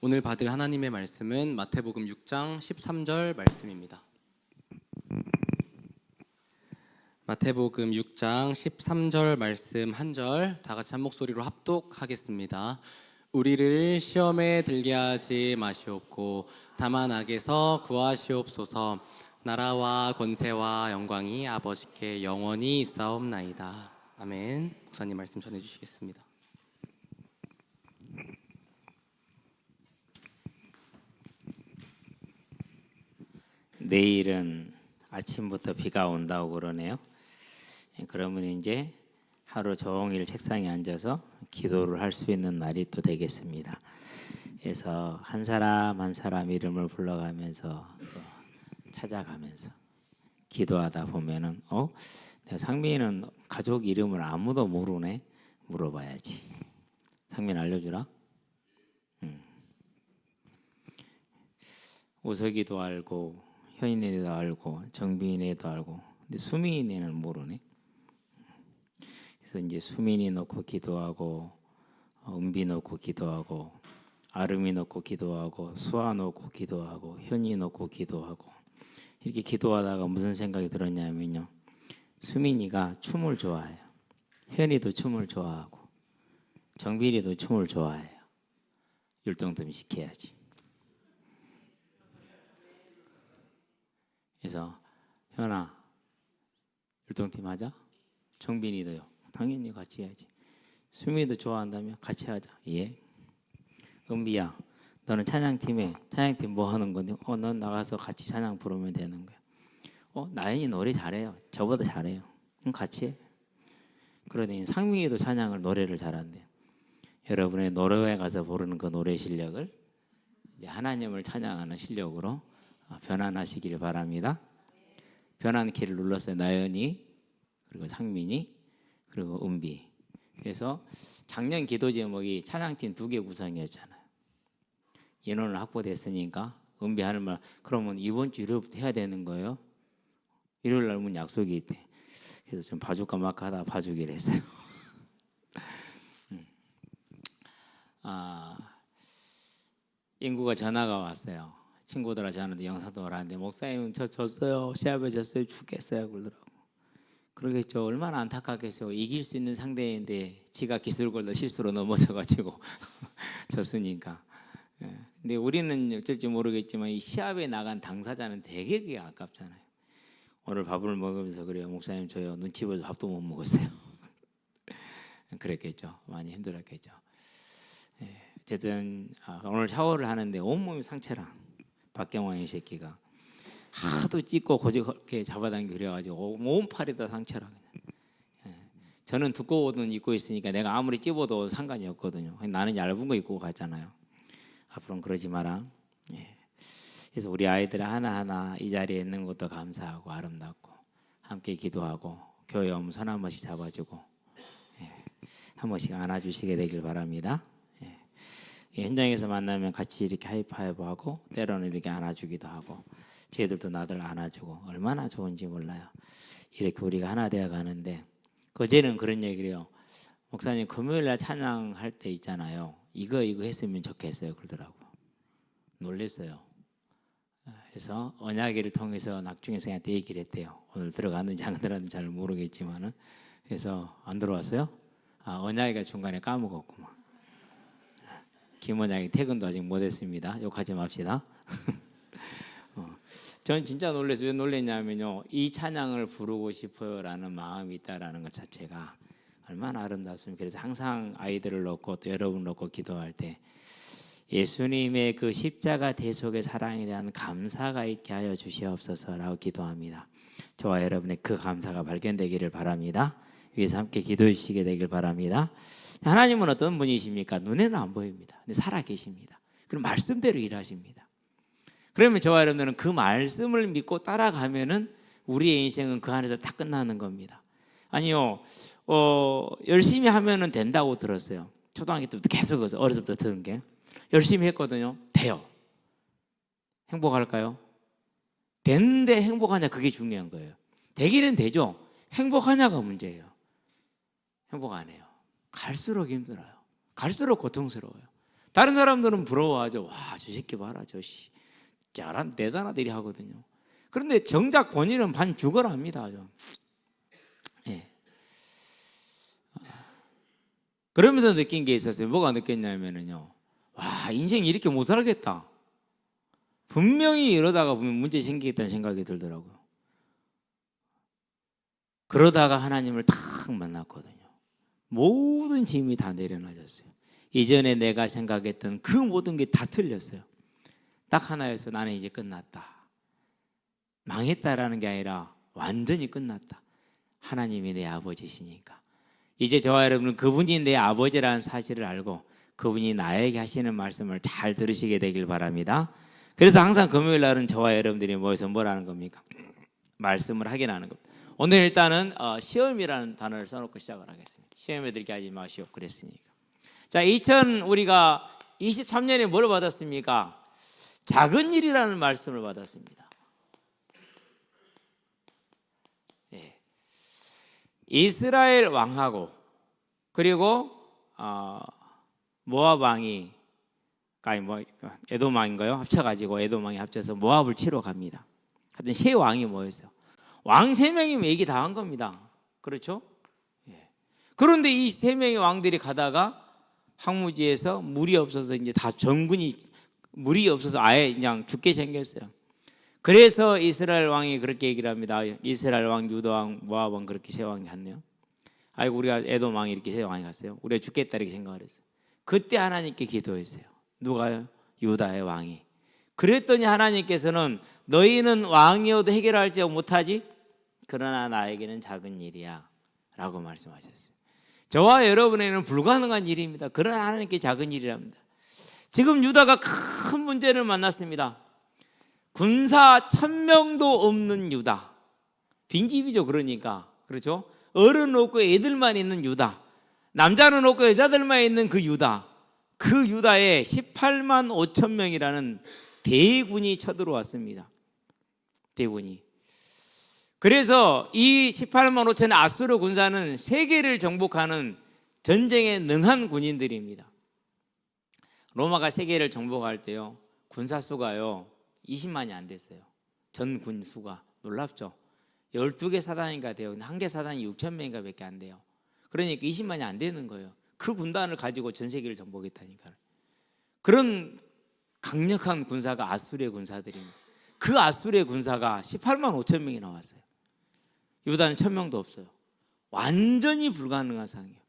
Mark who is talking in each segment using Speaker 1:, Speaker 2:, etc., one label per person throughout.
Speaker 1: 오늘 받을 하나님의 말씀은 마태복음 6장 13절 말씀입니다. 마태복음 6장 13절 말씀 한 절 다 같이 한 목소리로 합독하겠습니다. 우리를 시험에 들게 하지 마시옵고 다만 악에서 구하시옵소서. 나라와 권세와 영광이 아버지께 영원히 있사옵나이다. 아멘. 목사님 말씀 전해주시겠습니다.
Speaker 2: 내일은 아침부터 비가 온다고 그러네요. 그러면 이제 하루 종일 책상에 앉아서 기도를 할 수 있는 날이 또 되겠습니다. 그래서 한 사람 한 사람 이름을 불러가면서 또 찾아가면서 기도하다 보면은 내가 상민이는 가족 이름을 아무도 모르네. 물어봐야지. 상민 알려주라. 우석이도 알고 현인이도 알고 정빈이도 알고, 근데 수민이는 모르네. 그래서 이제 수민이 놓고 기도하고, 은비 놓고 기도하고, 아름이 놓고 기도하고, 수아 놓고 기도하고, 현이 놓고 기도하고, 이렇게 기도하다가 무슨 생각이 들었냐면요, 수민이가 춤을 좋아해요. 현이도 춤을 좋아하고, 정빈이도 춤을 좋아해요. 율동좀 시켜야지. 그래서 현아, 율동팀 하자. 정빈이도요. 당연히 같이 해야지. 수미도 좋아한다면 같이 하자. 예. 은비야, 너는 찬양팀에 찬양팀 뭐 하는 건데? 넌 나가서 같이 찬양 부르면 되는 거야. 나연이 노래 잘해요. 저보다 잘해요. 그럼 같이 해. 그러더니 상민이도 찬양을 노래를 잘한대. 여러분의 노래에 가서 부르는 그 노래 실력을 하나님을 찬양하는 실력으로 변환하시길 바랍니다. 변환 키를 눌렀어요. 나연이, 그리고 상민이, 그리고 은비. 그래서 작년 기도 제목이 찬양팀 2개 구성이었잖아요. 인원을 확보됐으니까 은비 하는 말, 그러면 이번 주 일요일부터 해야 되는 거예요. 일요일 날 문 약속이 있대. 그래서 좀 봐줄까 말까 하다 봐주기로 했어요. 인구가 전화가 왔어요. 친구들하고 하는데 영상통화를 하는데, 목사님 저 졌어요. 시합에 졌어요. 죽겠어요. 그러더라고. 그러겠죠. 얼마나 안타깝겠어요. 이길 수 있는 상대인데 지가 기술골로 실수로 넘어져가지고 졌으니까. 근데 우리는 어쩔지 모르겠지만 이 시합에 나간 당사자는 되게 그게 아깝잖아요. 오늘 밥을 먹으면서 그래요. 목사님 저요 눈치 보여서 밥도 못 먹었어요. 그랬겠죠. 많이 힘들었겠죠. 어쨌든 오늘 샤워를 하는데 온몸이 상처랑 박경왕 새끼가 하도 찢고 고집게 잡아당기고 그래가지고 온 팔에다 상처라. 저는 두꺼운 옷 입고 있으니까 내가 아무리 찝어도 상관이 없거든요. 나는 얇은 거 입고 갔잖아요. 앞으로는 그러지 마라. 그래서 우리 아이들 하나하나 이 자리에 있는 것도 감사하고 아름답고, 함께 기도하고 교회 오면 손 한 번씩 잡아주고 한 번씩 안아주시게 되길 바랍니다. 현장에서 만나면 같이 이렇게 하이파이브하고, 때로는 이렇게 안아주기도 하고, 저희들도 나들 안아주고, 얼마나 좋은지 몰라요. 이렇게 우리가 하나 되어 가는데, 그제는 그런 얘기를 해요. 목사님 금요일날 찬양할 때 있잖아요, 이거 했으면 좋겠어요. 그러더라고. 놀랬어요. 그래서 언약회를 통해서 낙중의 성한테 얘기를 했대요. 오늘 들어갔는지 안 들어갔는지 잘 모르겠지만은. 그래서 안 들어왔어요? 언약회가 중간에 까먹었구만. 김원장이 퇴근도 아직 못했습니다. 욕하지 맙시다. 전 진짜 놀랐어요. 왜 놀랐냐면요, 이 찬양을 부르고 싶어요라는 마음이 있다라는 것 자체가 얼마나 아름답습니까. 그래서 항상 아이들을 놓고 또 여러분 놓고 기도할 때 예수님의 그 십자가 대속의 사랑에 대한 감사가 있게 하여 주시옵소서라고 기도합니다. 저와 여러분의 그 감사가 발견되기를 바랍니다. 위에서 함께 기도해 주시게 되길 바랍니다. 하나님은 어떤 분이십니까? 눈에는 안 보입니다. 근데 살아 계십니다. 그럼 말씀대로 일하십니다. 그러면 저와 여러분들은 그 말씀을 믿고 따라가면은 우리의 인생은 그 안에서 딱 끝나는 겁니다. 아니요, 열심히 하면은 된다고 들었어요. 초등학교 때부터 계속 어렸을 때부터 듣는 게, 열심히 했거든요. 돼요. 행복할까요? 되는데 행복하냐, 그게 중요한 거예요. 되기는 되죠. 행복하냐가 문제예요. 행복 안 해요. 갈수록 힘들어요. 갈수록 고통스러워요. 다른 사람들은 부러워하죠. 와, 저 새끼 봐라, 저씨 잘한 대단하들이 하거든요. 그런데 정작 본인은 반 죽어랍니다. 예. 그러면서 느낀 게 있었어요. 뭐가 느꼈냐면요, 와, 인생 이렇게 못 살겠다. 분명히 이러다가 보면 문제 생기겠다는 생각이 들더라고요. 그러다가 하나님을 탁 만났거든요. 모든 짐이 다 내려놔졌어요. 이전에 내가 생각했던 그 모든 게 다 틀렸어요. 딱 하나여서 나는 이제 끝났다. 망했다라는 게 아니라 완전히 끝났다. 하나님이 내 아버지시니까. 이제 저와 여러분은 그분이 내 아버지라는 사실을 알고 그분이 나에게 하시는 말씀을 잘 들으시게 되길 바랍니다. 그래서 항상 금요일 날은 저와 여러분들이 모여서 뭘 하는 겁니까? 말씀을 하게 하는 겁니다. 오늘 일단은 시험이라는 단어를 써놓고 시작을 하겠습니다. 시험에 들게 하지 마시오 그랬으니까. 자, 우리가 23년에 뭘 받았습니까? 작은 일이라는 말씀을 받았습니다. 예. 이스라엘 왕하고 그리고 모압 왕이 에돔 왕인가요? 합쳐가지고 에돔 왕이 합쳐서 모압을 치러 갑니다. 하여튼 세 왕이 모였어요. 왕 세 명이면 얘기 다 한 겁니다. 그렇죠? 예. 그런데 이 세 명의 왕들이 가다가 황무지에서 물이 없어서 이제 다 전군이 물이 없어서 아예 그냥 죽게 생겼어요. 그래서 이스라엘 왕이 그렇게 얘기를 합니다. 이스라엘 왕, 유다 왕, 모압 왕 그렇게 세 왕이 갔네요. 아이고 우리가 에돔 왕이 이렇게 세 왕이 갔어요. 우리가 죽겠다 이렇게 생각을 했어요. 그때 하나님께 기도했어요. 누가요? 유다의 왕이. 그랬더니 하나님께서는 너희는 왕이어도 해결할지 못하지? 그러나 나에게는 작은 일이야 라고 말씀하셨어요. 저와 여러분에게는 불가능한 일입니다. 그러나 하나님께 작은 일이랍니다. 지금 유다가 큰 문제를 만났습니다. 군사 1000명도 없는 유다. 빈집이죠. 그러니까 그렇죠? 어른 없고 애들만 있는 유다, 남자는 없고 여자들만 있는 그 유다, 그 유다에 18만 5천 명이라는 대군이 쳐들어왔습니다. 대군이. 그래서 이 18만 5천의 아수르 군사는 세계를 정복하는 전쟁에 능한 군인들입니다. 로마가 세계를 정복할 때요, 군사 수가요 20만이 안 됐어요. 전 군수가. 놀랍죠? 12개 사단인가 돼요. 근데 한 개 사단이 6천 명인가 밖에 안 돼요. 그러니까 20만이 안 되는 거예요. 그 군단을 가지고 전 세계를 정복했다니까요. 그런 강력한 군사가 아수르의 군사들입니다. 그 아수르의 군사가 18만 5천 명이 나왔어요. 유다는 1000명도 없어요. 완전히 불가능한 상황이에요.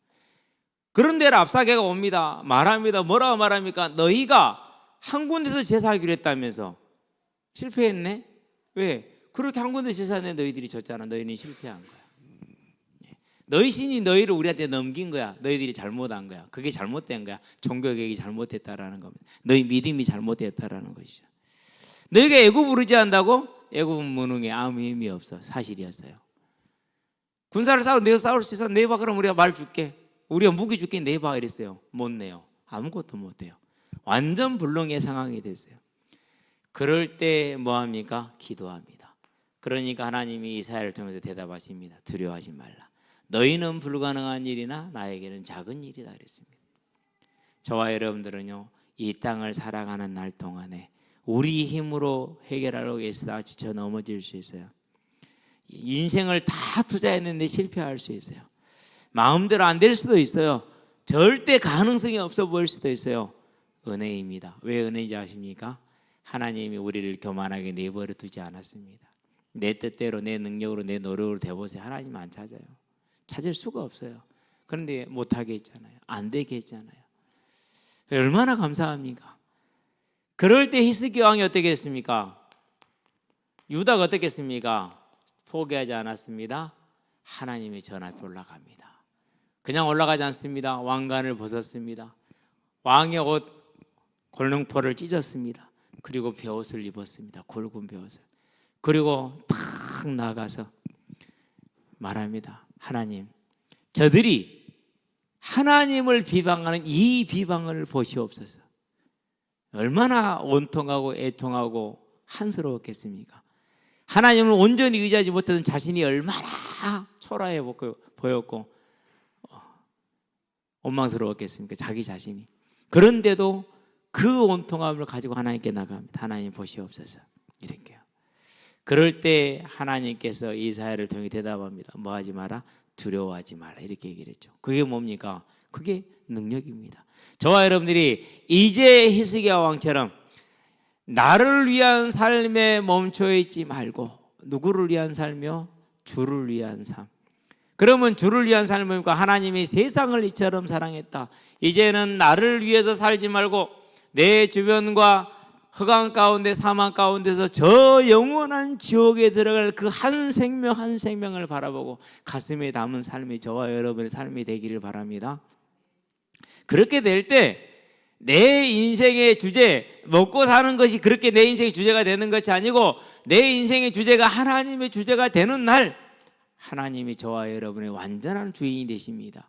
Speaker 2: 그런데 랍사게가 옵니다. 말합니다. 뭐라고 말합니까? 너희가 한 군데서 제사하기로 했다면서 실패했네? 왜? 그렇게 한 군데 제사했는데 너희들이 졌잖아. 너희는 실패한 거야. 너희 신이 너희를 우리한테 넘긴 거야. 너희들이 잘못한 거야. 그게 잘못된 거야. 종교개혁이 잘못됐다라는 겁니다. 너희 믿음이 잘못됐다라는 것이죠. 너희가 애굽을 의지한다고? 애굽은 무능해. 아무 힘이 없어. 사실이었어요. 군사를 싸워 내가 싸울 수 있어. 내봐. 그럼 우리가 말 줄게. 우리가 무기 줄게. 내봐. 이랬어요. 못 내요. 아무것도 못 해요. 완전 불능의 상황이 됐어요. 그럴 때 뭐합니까? 기도합니다. 그러니까 하나님이 이사야를 통해서 대답하십니다. 두려워하지 말라. 너희는 불가능한 일이나 나에게는 작은 일이다 그랬습니다. 저와 여러분들은요, 이 땅을 살아가는 날 동안에 우리 힘으로 해결하려고 애쓰다 지쳐 넘어질 수 있어요. 인생을 다 투자했는데 실패할 수 있어요. 마음대로 안 될 수도 있어요. 절대 가능성이 없어 보일 수도 있어요. 은혜입니다. 왜 은혜인지 아십니까? 하나님이 우리를 교만하게 내버려 두지 않았습니다. 내 뜻대로 내 능력으로 내 노력으로 돼보세요. 하나님 안 찾아요. 찾을 수가 없어요. 그런데 못하게 했잖아요. 안 되게 했잖아요. 얼마나 감사합니까? 그럴 때 히스기 왕이 어떻게 했습니까? 유다가 어떻게 했습니까? 포기하지 않았습니다. 하나님의 전 앞에 올라갑니다. 그냥 올라가지 않습니다. 왕관을 벗었습니다. 왕의 옷 골능포를 찢었습니다. 그리고 베옷을 입었습니다. 굵은 베옷을. 그리고 탁 나가서 말합니다. 하나님, 저들이 하나님을 비방하는 이 비방을 보시옵소서. 얼마나 원통하고 애통하고 한스러웠겠습니까? 하나님을 온전히 의지하지 못하던 자신이 얼마나 초라해 보였고 원망스러웠겠습니까? 자기 자신이. 그런데도 그 온통함을 가지고 하나님께 나갑니다. 하나님 보시옵소서. 이렇게요. 그럴 때 하나님께서 이사야를 통해 대답합니다. 뭐 하지 마라? 두려워하지 말라. 이렇게 얘기를 했죠. 그게 뭡니까? 그게 능력입니다. 저와 여러분들이 이제 히스기야 왕처럼 나를 위한 삶에 멈춰 있지 말고 누구를 위한 삶이요? 주를 위한 삶. 그러면 주를 위한 삶이니까 하나님이 세상을 이처럼 사랑했다. 이제는 나를 위해서 살지 말고 내 주변과 흑암 가운데 사망 가운데서 저 영원한 지옥에 들어갈 그 한 생명 한 생명을 바라보고 가슴에 담은 삶이 저와 여러분의 삶이 되기를 바랍니다. 그렇게 될 때 내 인생의 주제, 먹고 사는 것이 그렇게 내 인생의 주제가 되는 것이 아니고 내 인생의 주제가 하나님의 주제가 되는 날 하나님이 저와 여러분의 완전한 주인이 되십니다.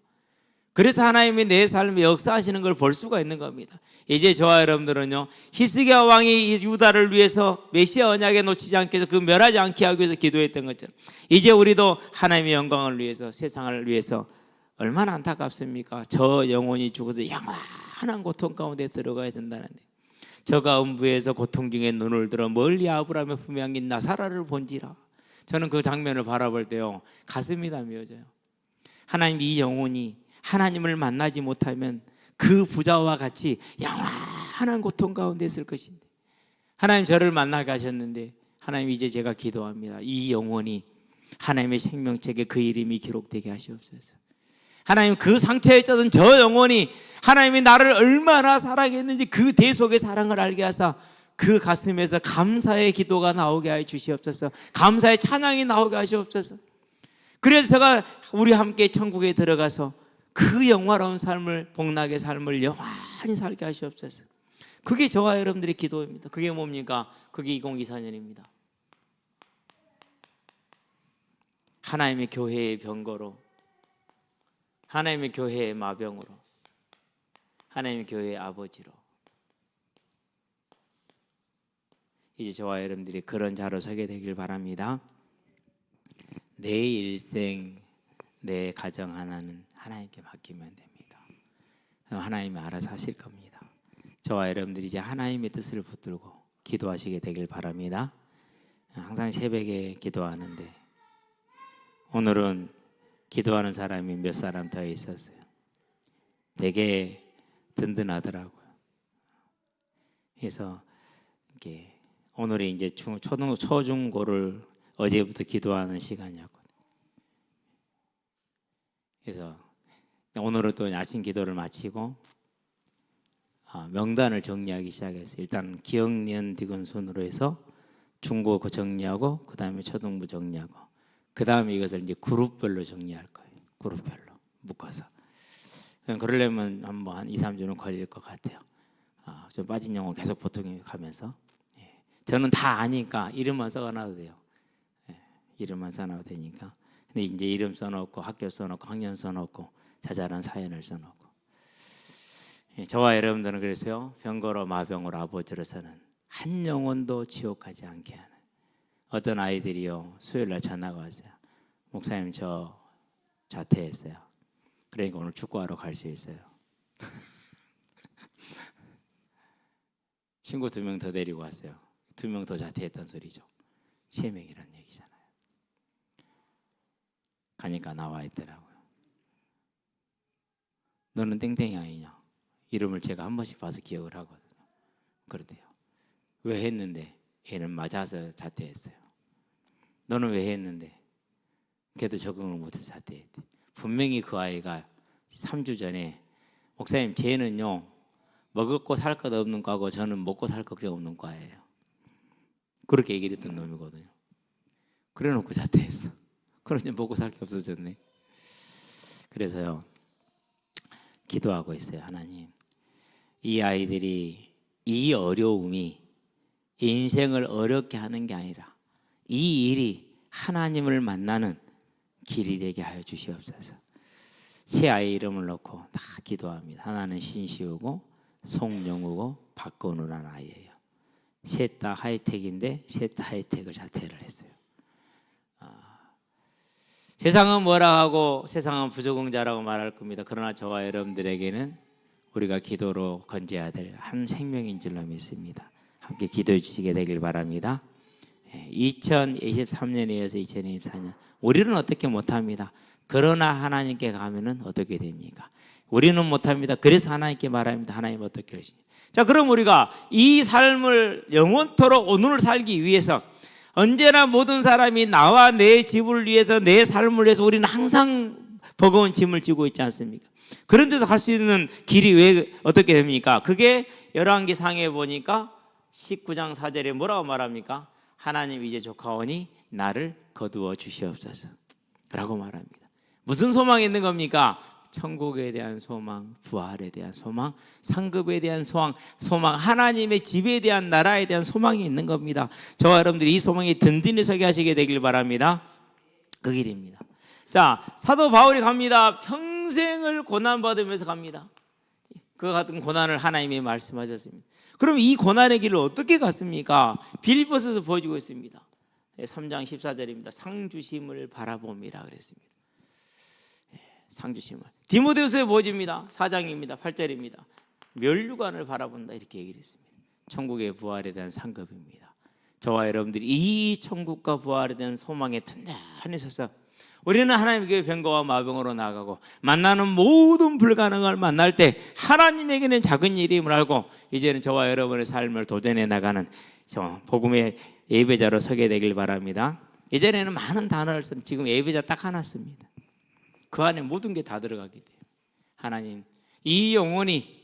Speaker 2: 그래서 하나님이 내 삶에 역사하시는 걸 볼 수가 있는 겁니다. 이제 저와 여러분들은요, 히스기야 왕이 유다를 위해서 메시아 언약에 놓치지 않게 해서 그 멸하지 않게 하기 위해서 기도했던 것처럼 이제 우리도 하나님의 영광을 위해서 세상을 위해서 얼마나 안타깝습니까? 저 영혼이 죽어서 영원한 고통 가운데 들어가야 된다는데 저가 음부에서 고통 중에 눈을 들어 멀리 아브라함의 품에 안긴 나사라를 본지라. 저는 그 장면을 바라볼 때요 가슴이 담겨져요. 하나님 이 영혼이 하나님을 만나지 못하면 그 부자와 같이 영원한 고통 가운데 있을 것인데 하나님 저를 만나게 하셨는데 하나님 이제 제가 기도합니다. 이 영혼이 하나님의 생명책에 그 이름이 기록되게 하시옵소서. 하나님 그 상태에 젖은 저 영혼이 하나님이 나를 얼마나 사랑했는지 그 대속의 사랑을 알게 하사 그 가슴에서 감사의 기도가 나오게 하여 주시옵소서. 감사의 찬양이 나오게 하시옵소서. 그래서 제가 우리 함께 천국에 들어가서 그 영화로운 삶을 복락의 삶을 영원히 살게 하시옵소서. 그게 저와 여러분들의 기도입니다. 그게 뭡니까? 그게 2024년입니다. 하나님의 교회의 병거로, 하나님의 교회의 마병으로, 하나님의 교회의 아버지로 이제 저와 여러분들이 그런 자로 서게 되길 바랍니다. 내 일생, 내 가정 하나는 하나님께 맡기면 됩니다. 하나님이 알아서 하실 겁니다. 저와 여러분들이 이제 하나님의 뜻을 붙들고 기도하시게 되길 바랍니다. 항상 새벽에 기도하는데 오늘은 기도하는 사람이 몇 사람 더 있었어요. 되게 든든하더라고요. 그래서 이렇게 오늘이 이제 초중고를 어제부터 기도하는 시간이었거든요. 그래서 오늘은 또 아침 기도를 마치고 명단을 정리하기 시작했어요. 일단 기억, 니은, 디귿 순으로 해서 중고 정리하고 그 다음에 초등부 정리하고 그 다음에 이것을 이제 그룹별로 정리할 거예요. 그룹별로 묶어서. 그러려면 한 2, 3주는 걸릴 것 같아요. 좀 빠진 영혼 계속 보통해 가면서 저는 다 아니까 이름만 써놔도 돼요. 이름만 써놔도 되니까. 근데 이제 이름 써놓고 학교 써놓고 학년 써놓고 자잘한 사연을 써놓고 저와 여러분들은 그래서요 병거로 마병으로 아버지로서는 한 영혼도 지옥 가지 않게 하는 어떤 아이들이요 수요일날 전화가 왔어요. 목사님 저 자퇴했어요. 그러니까 오늘 축구하러 갈 수 있어요. 친구 2명 더 데리고 왔어요. 2명 더 자퇴했단 소리죠. 3명이란 얘기잖아요. 가니까 나와 있더라고요. 너는 땡땡이 아니냐? 이름을 제가 한 번씩 봐서 기억을 하거든요. 그러대요. 왜 했는데? 얘는 맞아서 자퇴했어요. 너는 왜 했는데? 걔도 적응을 못해서 자퇴했대. 분명히 그 아이가 3주 전에 목사님 쟤는요 먹을 거 살 것 없는 과고 저는 먹고 살 걱정 없는 과예요. 그렇게 얘기를 했던 놈이거든요. 그래 놓고 자퇴했어. 그러니 먹고 살 게 없어졌네. 그래서요 기도하고 있어요. 하나님 이 아이들이 이 어려움이 인생을 어렵게 하는 게 아니라 이 일이 하나님을 만나는 길이 되게 하여 주시옵소서. 새 아이 이름을 넣고 다 기도합니다. 하나는 신시우고 송영우고 박건우라는 아이예요. 셋 다 하이텍인데 셋 다 하이텍을 자퇴를 했어요. 세상은 뭐라 하고 세상은 부적응자라고 말할 겁니다. 그러나 저와 여러분들에게는 우리가 기도로 건져야 될 한 생명인 줄로 믿습니다. 함께 기도해 주시게 되길 바랍니다. 2023년에 이어서 2024년 우리는 어떻게 못합니다. 그러나 하나님께 가면은 어떻게 됩니까? 우리는 못합니다. 그래서 하나님께 말합니다. 하나님 어떻게 하시냐. 자, 그럼 우리가 이 삶을 영원토록 오늘을 살기 위해서 언제나 모든 사람이 나와 내 집을 위해서 내 삶을 위해서 우리는 항상 버거운 짐을 지고 있지 않습니까? 그런데도 갈 수 있는 길이 왜 어떻게 됩니까? 그게 열왕기상에 보니까 19장 4절에 뭐라고 말합니까? 하나님 이제 조카오니 나를 거두어 주시옵소서 라고 말합니다. 무슨 소망이 있는 겁니까? 천국에 대한 소망, 부활에 대한 소망, 상급에 대한 소망, 하나님의 집에 대한 나라에 대한 소망이 있는 겁니다. 저와 여러분들이 이 소망에 든든히 서게 하시게 되길 바랍니다. 그 길입니다. 자, 사도 바울이 갑니다. 평생을 고난받으면서 갑니다. 그 같은 고난을 하나님이 말씀하셨습니다. 그럼 이 고난의 길을 어떻게 갔습니까? 빌립보서에서 보여주고 있습니다. 3장 14절입니다. 상주심을 바라봅니다 그랬습니다. 상주심을. 디모데후서에 보여집니다. 4장입니다. 8절입니다. 멸류관을 바라본다 이렇게 얘기를 했습니다. 천국의 부활에 대한 상급입니다. 저와 여러분들이 이 천국과 부활에 대한 소망에 든든히 서서 우리는 하나님께 병거와 마병으로 나아가고 만나는 모든 불가능을 만날 때 하나님에게는 작은 일임을 알고 이제는 저와 여러분의 삶을 도전해 나가는 복음의 예배자로 서게 되길 바랍니다. 예전에는 많은 단어를 쓴 지금 예배자 딱 하나 씁니다. 그 안에 모든 게 다 들어가게 돼요. 하나님, 이 영혼이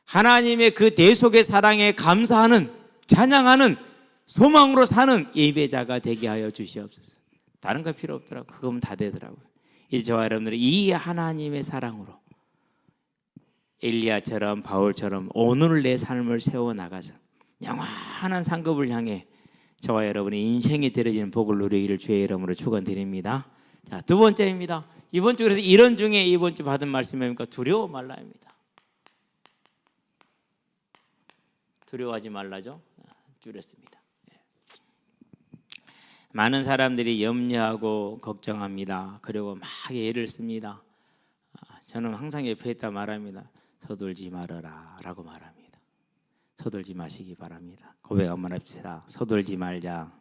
Speaker 2: 하나님의 그 대속의 사랑에 감사하는, 찬양하는, 소망으로 사는 예배자가 되게 하여 주시옵소서. 다른 거 필요 없더라고요. 그거면 다 되더라고요. 이제 저와 여러분들이 이 하나님의 사랑으로 엘리야처럼 바울처럼 오늘 내 삶을 세워나가서 영원한 상급을 향해 저와 여러분의 인생이 드려지는 복을 누리기를 주의 이름으로 축원드립니다. 자, 두 번째입니다. 이번 주 그래서 이런 중에 이번 주 받은 말씀이 뭡니까? 두려워 말라입니다. 두려워하지 말라죠. 줄였습니다. 많은 사람들이 염려하고 걱정합니다. 그리고 막 애를 씁니다. 저는 항상 옆에 있다 말합니다. 서둘지 말아라 라고 말합니다. 서둘지 마시기 바랍니다. 고백 한번 합시다. 서둘지 말자.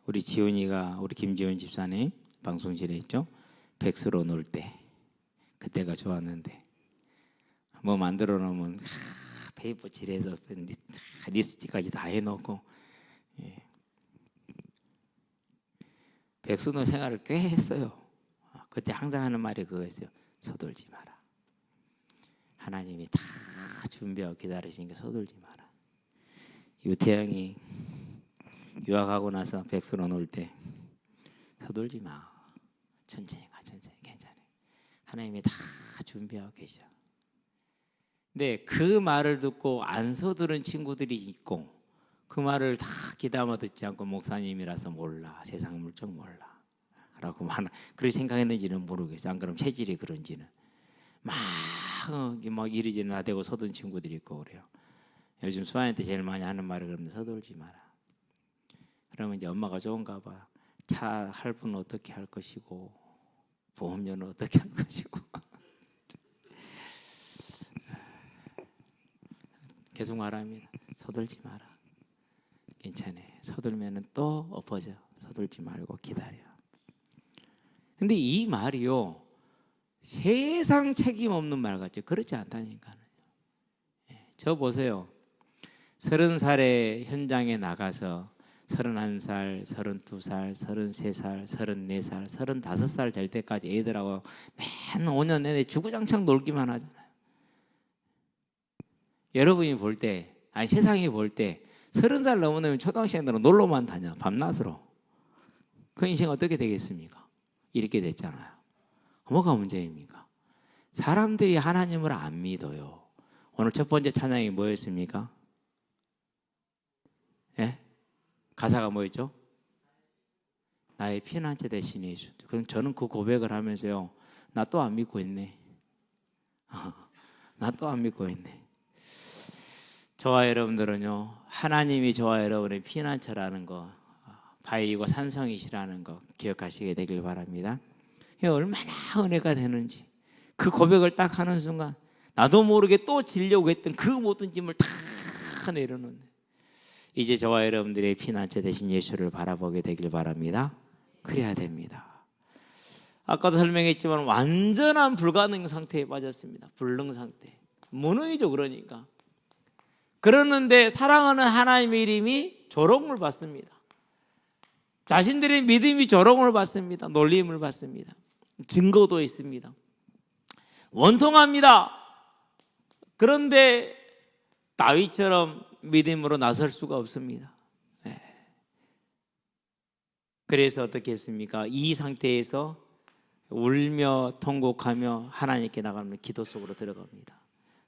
Speaker 2: 우리 지훈이가 우리 김지훈 집사님 방송실에 있죠. 백수로 놀 때 그때가 좋았는데 뭐 만들어 놓으면 페이퍼 칠해서 리스트까지 다 해놓고 백수노 생활을 꽤 했어요. 그때 항상 하는 말이 그거였어요. 서둘지 마라. 하나님이 다 준비하고 기다리시니까 서둘지 마라. 유태영이 유학하고 나서 백수로 놀 때 서둘지 마. 천천히 가. 천천히 괜찮아. 하나님이 다 준비하고 계셔. 근데 그 말을 듣고 안 서두른 친구들이 있고 그 말을 다 귀담아 듣지 않고 목사님이라서 몰라. 세상 물정 몰라. 라고 그렇게 생각했는지는 모르겠어요. 안 그럼 체질이 그런지는. 막 이리저리 나대고 서둔 친구들이 있고 그래요. 요즘 수아한테 제일 많이 하는 말이 그러면 서둘지 마라. 그러면 이제 엄마가 좋은가 봐. 차 할부는 어떻게 할 것이고 보험료는 어떻게 할 것이고 계속 말합니다. 서둘지 마라. 괜찮아. 서둘면은 또 엎어져. 서둘지 말고 기다려. 근데 이 말이요 세상 책임 없는 말 같죠. 그렇지 않다니까요. 저 보세요. 30살에 현장에 나가서 31살, 32살, 33살, 34살, 35살 될 때까지 애들하고 맨 5년 내내 주구장창 놀기만 하잖아요. 여러분이 볼 때, 아니 세상이 볼 때 30살 넘으면 초등학생들은 놀러만 다녀. 밤낮으로. 그 인생 어떻게 되겠습니까? 이렇게 됐잖아요. 뭐가 문제입니까? 사람들이 하나님을 안 믿어요. 오늘 첫 번째 찬양이 뭐였습니까? 예? 가사가 뭐였죠? 나의 피난처 대신 예수. 그럼 저는 그 고백을 하면서요. 나 또 안 믿고 있네. 나 또 안 믿고 있네. 저와 여러분들은요. 하나님이 저와 여러분의 피난처라는 거, 바위이고 산성이시라는 거 기억하시게 되길 바랍니다. 이게 얼마나 은혜가 되는지. 그 고백을 딱 하는 순간 나도 모르게 또 지려고 했던 그 모든 짐을 다 내려놓는, 이제 저와 여러분들의 피난처 되신 예수를 바라보게 되길 바랍니다. 그래야 됩니다. 아까도 설명했지만 완전한 불가능 상태에 빠졌습니다. 불능 상태, 무능이죠. 그러니까 그러는데 사랑하는 하나님의 이름이 조롱을 받습니다. 자신들의 믿음이 조롱을 받습니다. 놀림을 받습니다. 증거도 있습니다. 원통합니다. 그런데 다윗처럼 믿음으로 나설 수가 없습니다. 그래서 어떻게 했습니까? 이 상태에서 울며 통곡하며 하나님께 나가면 기도 속으로 들어갑니다.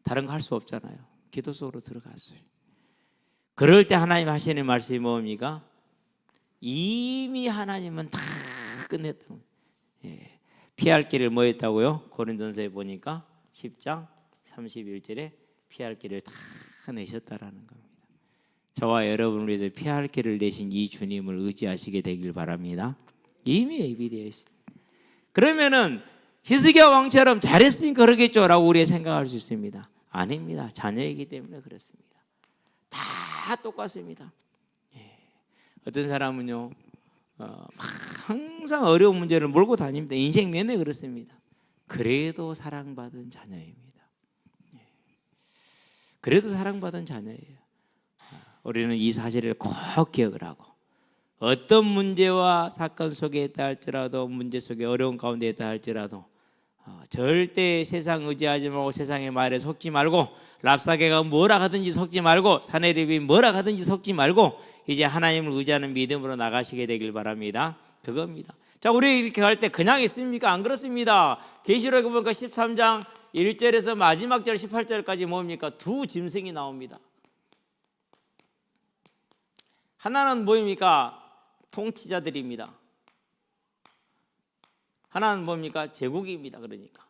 Speaker 2: 다른 거 할 수 없잖아요. 기도 속으로 들어갔어요. 그럴 때 하나님 하시는 말씀이 뭡니까? 이미 하나님은 다 끝냈다고. 피할 길을 뭐 했다고요? 고린도전서에 보니까 10장 31절에 피할 길을 다 내셨다라는 겁니다. 저와 여러분을 위해서 피할 길을 내신 이 주님을 의지하시게 되길 바랍니다. 이미 예비되어 있습니다. 그러면은 히스기야 왕처럼 잘했으니까 그러겠죠 라고 우리가 생각할 수 있습니다. 아닙니다. 자녀이기 때문에 그렇습니다. 다 똑같습니다. 어떤 사람은요 항상 어려운 문제를 몰고 다닙니다. 인생 내내 그렇습니다. 그래도 사랑받은 자녀입니다. 그래도 사랑받은 자녀예요. 우리는 이 사실을 꼭 기억을 하고, 어떤 문제와 사건 속에 있다 할지라도, 문제 속에 어려운 가운데 있다 할지라도 절대 세상 의지하지 말고, 세상의 말에 속지 말고, 랍사게가 뭐라 하든지 속지 말고, 사내립이 뭐라 하든지 속지 말고 이제 하나님을 의지하는 믿음으로 나가시게 되길 바랍니다. 그겁니다. 자, 우리 이렇게 갈 때 그냥 있습니까? 안 그렇습니다. 계시록에 보니까 13장 1절에서 마지막 절 18절까지 뭡니까? 두 짐승이 나옵니다. 하나는 뭐입니까? 통치자들입니다. 하나는 뭡니까? 제국입니다. 그러니까.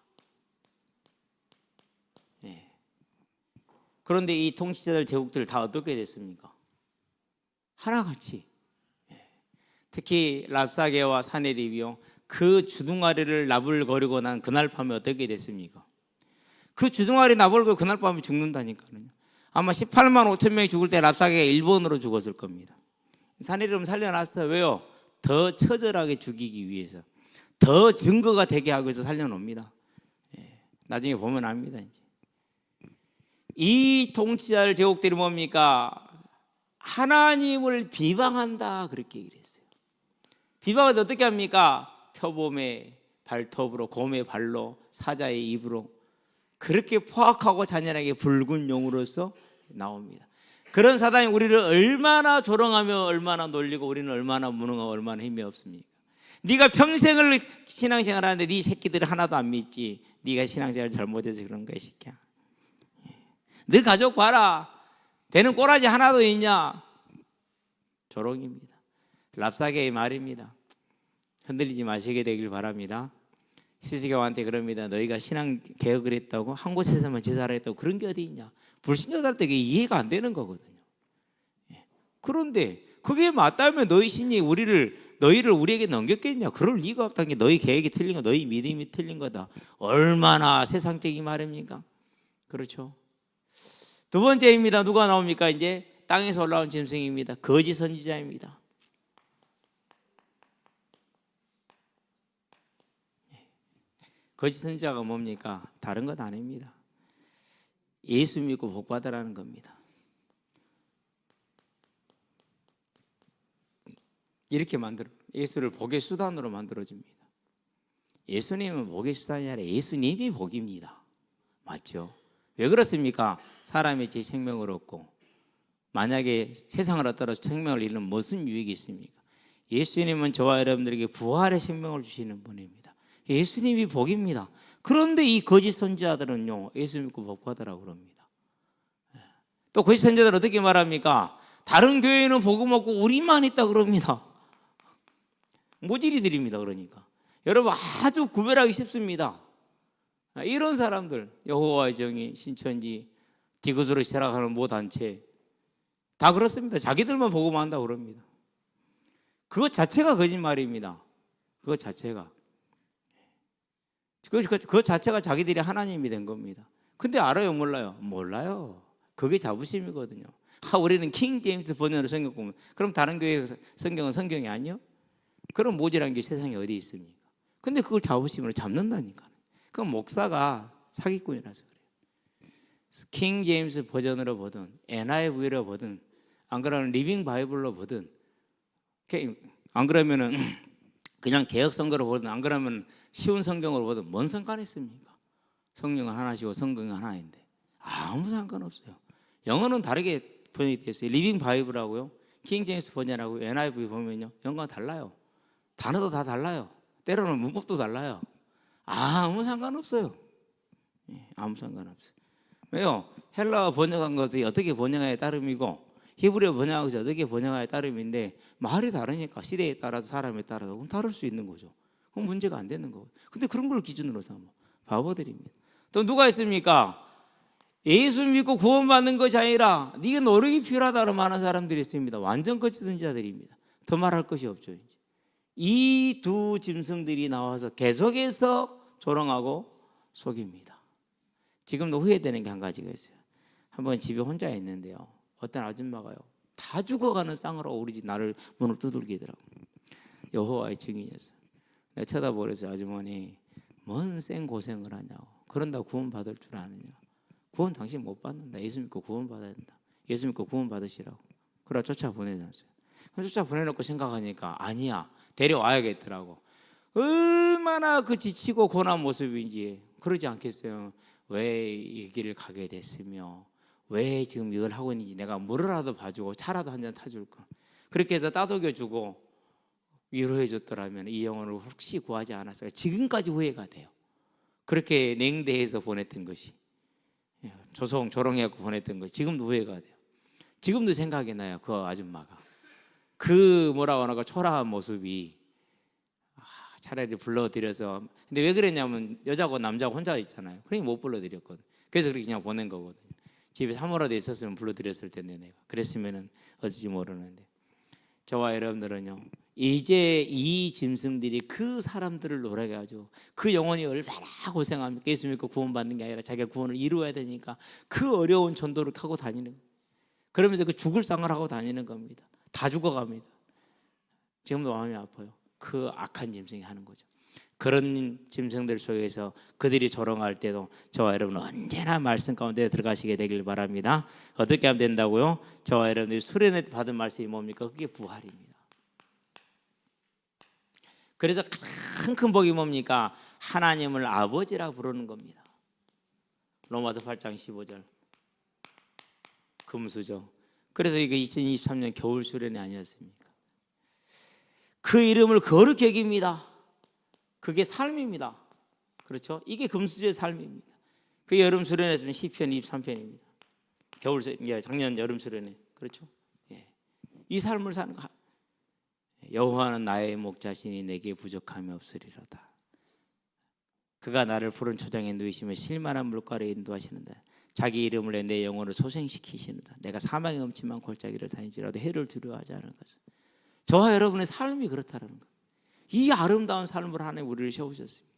Speaker 2: 그런데 이 통치자들, 제국들 다 어떻게 됐습니까? 하나같이. 특히 랍사게와 사네립이요, 그 주둥아리를 나불거리고 난 그날 밤에 어떻게 됐습니까? 그 주둥아리 나불거리고 그날 밤에 죽는다니까요. 아마 18만 5천 명이 죽을 때 랍사게가 일본으로 죽었을 겁니다. 사네립은 살려놨어요. 왜요? 더 처절하게 죽이기 위해서, 더 증거가 되게 하기 위해서 살려놓습니다. 나중에 보면 압니다. 이제. 이 통치자들, 제국들이 뭡니까? 하나님을 비방한다, 그렇게 얘기를 했어요. 비방을 어떻게 합니까? 표범의 발톱으로, 곰의 발로, 사자의 입으로 그렇게 포악하고 잔인하게 붉은 용으로서 나옵니다. 그런 사단이 우리를 얼마나 조롱하며 얼마나 놀리고, 우리는 얼마나 무능하고 얼마나 힘이 없습니까? 네가 평생을 신앙생활 하는데 네 새끼들이 하나도 안 믿지. 네가 신앙생활 잘못해서 그런 거야, 새끼야. 네 가족 봐라. 되는 꼬라지 하나도 있냐? 조롱입니다. 랍사게의 말입니다. 흔들리지 마시게 되길 바랍니다. 히스기야한테 그럽니다. 너희가 신앙 개혁을 했다고, 한 곳에서만 제사를 했다고, 그런 게 어디 있냐? 불신자들한테 그게 이해가 안 되는 거거든요. 그런데 그게 맞다면 너희 신이 너희를 우리에게 넘겼겠냐? 그럴 리가 없다는 게, 너희 계획이 틀린 거, 너희 믿음이 틀린 거다. 얼마나 세상적인 말입니까? 그렇죠. 두 번째입니다. 누가 나옵니까? 이제 땅에서 올라온 짐승입니다. 거짓 선지자입니다. 거짓 선지자가 뭡니까? 다른 것 아닙니다. 예수 믿고 복 받으라는 겁니다. 이렇게 예수를 복의 수단으로 만들어줍니다. 예수님은 복의 수단이 아니라 예수님이 복입니다. 맞죠? 왜 그렇습니까? 사람이 제 생명을 얻고 만약에 세상을 얻더라도 생명을 잃으면 무슨 유익이 있습니까? 예수님은 저와 여러분들에게 부활의 생명을 주시는 분입니다. 예수님이 복입니다. 그런데 이 거짓 선지자들은요, 예수 믿고 복 받으라고 그럽니다. 또 거짓 선지자들은 어떻게 말합니까? 다른 교회는 복음 없고 우리만 있다 그럽니다. 모질이들입니다. 그러니까 여러분, 아주 구별하기 쉽습니다. 이런 사람들, 여호와의 정의, 신천지, 디귿으로 시작하는 모 단체 다 그렇습니다. 자기들만 복음만 한다고 그럽니다. 그것 자체가 거짓말입니다. 그것 자체가. 그 자체가 자기들이 하나님이 된 겁니다. 근데 알아요, 몰라요? 몰라요. 그게 자부심이거든요. 우리는 킹 제임스 버전으로 성경 보면, 그럼 다른 교회 성경은 성경이 아니요? 그럼 모질한 게 세상에 어디 있습니까? 근데 그걸 자부심으로 잡는다니까. 그건 목사가 사기꾼이라서 그래요. 킹 제임스 버전으로 보든 NIV로 보든 안 그러면 리빙 바이블로 보든 안 그러면은 그냥 개혁 성경으로 보든 안 그러면 쉬운 성경으로 보든 뭔 상관이 있습니까? 성령은 하나시고 성경은 하나인데 아무 상관없어요. 영어는 다르게 번역이 되어 있어요. 리빙 바이블하고요, 킹 제임스 버전하고 NIV 보면요, 영어가 달라요. 단어도 다 달라요. 때로는 문법도 달라요. 아무 상관없어요. 아무 상관없어요. 왜요? 헬라어 번역한 것이 어떻게 번역하에 따름이고 히브리어 번역한 것이 어떻게 번역하에 따름인데 말이 다르니까 시대에 따라서 사람에 따라서 그럼 다를 수 있는 거죠. 그럼 문제가 안 되는 거고. 근데 그런 걸 기준으로 삼아 바보들입니다. 또 누가 있습니까? 예수 믿고 구원받는 것이 아니라 네가 노력이 필요하다고 말하는 사람들이 있습니다. 완전 거짓된 자들입니다. 더 말할 것이 없죠. 이 두 짐승들이 나와서 계속해서 조롱하고 속입니다. 지금도 후회되는 게 한 가지가 있어요. 한번 집에 혼자 있는데요, 어떤 아줌마가요, 다 죽어가는 쌍으로 우리 집 나를 문을 두들기더라고요. 여호와의 증인이었어요. 내가 쳐다보면서, 아주머니 뭔 생고생을 하냐고, 그런다고 구원 받을 줄 아느냐, 구원 당신 못 받는다, 예수 믿고 구원 받아야 된다, 예수 믿고 구원 받으시라고. 그래 쫓아 보내놨어요. 쫓아 보내놓고 생각하니까 아니야, 데려와야겠더라고. 얼마나 그 지치고 고난 모습인지. 그러지 않겠어요? 왜 이 길을 가게 됐으며 왜 지금 이걸 하고 있는지 내가 물이라도 봐주고 차라도 한 잔 타줄까. 그렇게 해서 따독여주고 위로해줬더라면 이 영혼을 혹시 구하지 않았을까. 지금까지 후회가 돼요. 그렇게 냉대해서 보냈던 것이, 조롱해갖고 보냈던 것이 지금도 후회가 돼요. 지금도 생각이 나요. 그 아줌마가 그 뭐라고 하나, 초라한 모습이. 차라리 불러드려서. 근데 왜 그랬냐면 여자고 남자고 혼자 있잖아요. 그러니 못 불러드렸거든. 그래서 그렇게 그냥 보낸 거거든요. 집에 사모라도 있었으면 불러드렸을 텐데, 내가 그랬으면 어찌 모르는데. 저와 여러분들은요, 이제 이 짐승들이 그 사람들을 노래가지고 그 영혼이 얼마나 고생합니까? 예수 믿고 구원받는 게 아니라 자기가 구원을 이루어야 되니까 그 어려운 전도를 하고 다니는 거예요. 그러면서 그 죽을 상을 하고 다니는 겁니다. 다 죽어갑니다. 지금도 마음이 아파요. 그 악한 짐승이 하는 거죠. 그런 짐승들 속에서 그들이 조롱할 때도 저와 여러분은 언제나 말씀 가운데 들어가시게 되길 바랍니다. 어떻게 하면 된다고요? 저와 여러분들이 수련회 받은 말씀이 뭡니까? 그게 부활입니다. 그래서 가장 큰 복이 뭡니까? 하나님을 아버지라 부르는 겁니다. 로마서 8장 15절 금수저. 그래서 이게 2023년 겨울 수련회 아니었습니까? 그 이름을 거룩히 여깁니다. 그게 삶입니다. 그렇죠? 이게 금수저의 삶입니다. 그 여름 수련회에서는 시편 23편입니다. 겨울 작년 여름 수련회. 그렇죠? 이 삶을 사는 거. 여호와는 나의 목자시니 내게 부족함이 없으리로다. 그가 나를 푸른 초장에 누이시며 실만한 물가로 인도하시는다. 자기 이름을 내 영혼을 소생시키시는다. 내가 사망의 음침한 골짜기를 다니지라도 해를 두려워하지 않을 것을. 저와 여러분의 삶이 그렇다는 거예요. 이 아름다운 삶을 하나님 우리를 세우셨습니다.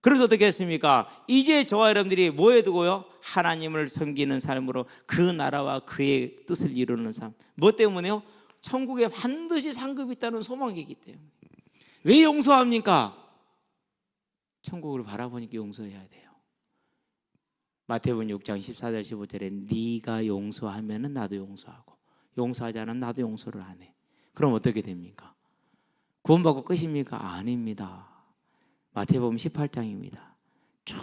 Speaker 2: 그래서 어떻게 했습니까? 이제 저와 여러분들이 뭐에 두고요? 하나님을 섬기는 삶으로 그 나라와 그의 뜻을 이루는 삶. 뭐 때문에요? 천국에 반드시 상급이 있다는 소망이 있기 때문에. 왜 용서합니까? 천국을 바라보니까 용서해야 돼요. 마태복음 6장 14절 15절에 네가 용서하면 나도 용서하고 용서하지 않으면 나도 용서를 안 해. 그럼 어떻게 됩니까? 구원받고 끝입니까? 아닙니다. 마태복음 18장입니다. 쭉